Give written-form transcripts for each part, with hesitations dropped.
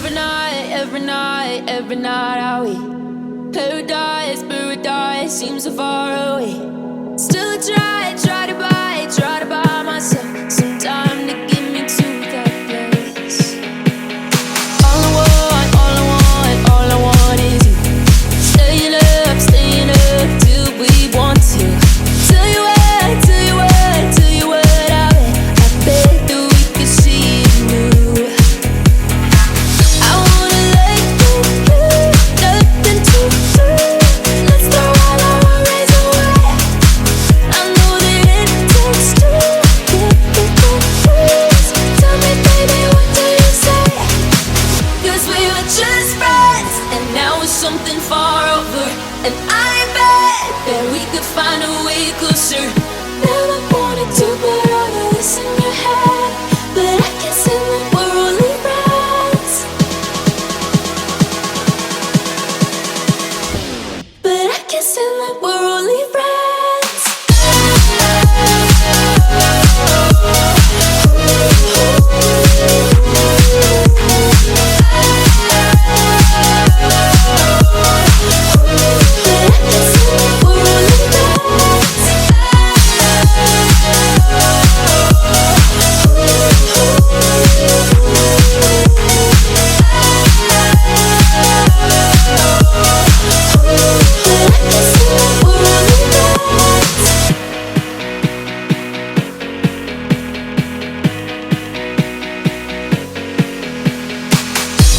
every night are we paradise, paradise seems so far away. Still try to buy myself some time to get me to that place. All I want is you. Staying up till we want to. Tell you what I bet that we could see it new. I wanna let you, nothing to do. Let's throw all our worries away. I know that it takes two to get confused. Tell me, baby, what do you say? 'Cause we were just friends, and now it's something far over. And I bet that we could find a way closer. Never wanted to put all of this in your head, but I guess in the we're only friends. But I guess in the we're only friends.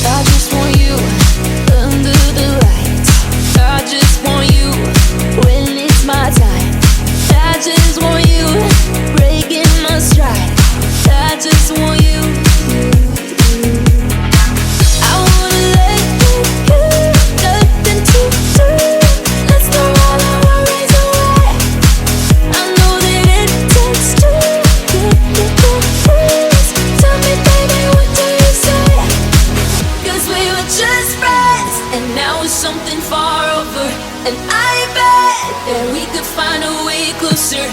I just want you under the lights. I just want you when it's my time. I just want you breaking my stride. I just want you. I wanna let you, nothing to do. Let's throw all our worries away. I know that it takes two to get confused. Tell me, baby, what do you say? 'Cause we were just friends, and now it's something far over. And I bet that we could find a way closer.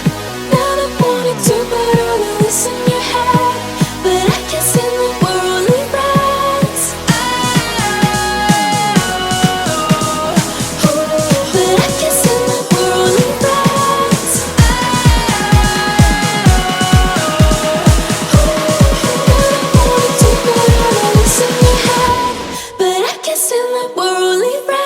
Never wanted to put all of this in your head, but I guess in the we're only friends. But I guess in the we're only friends. Never wanted to put all of this in your head, but I guess in the we're only friends.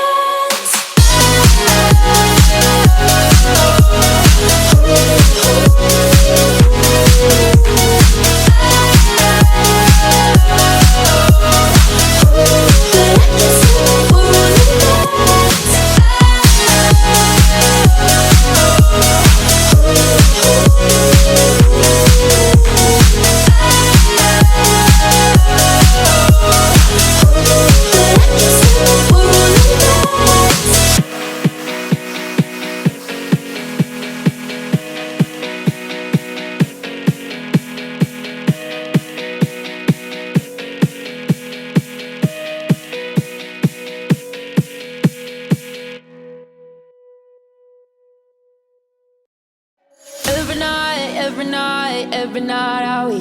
Every night are we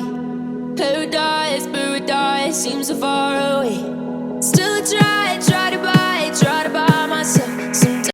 paradise, paradise seems so far away.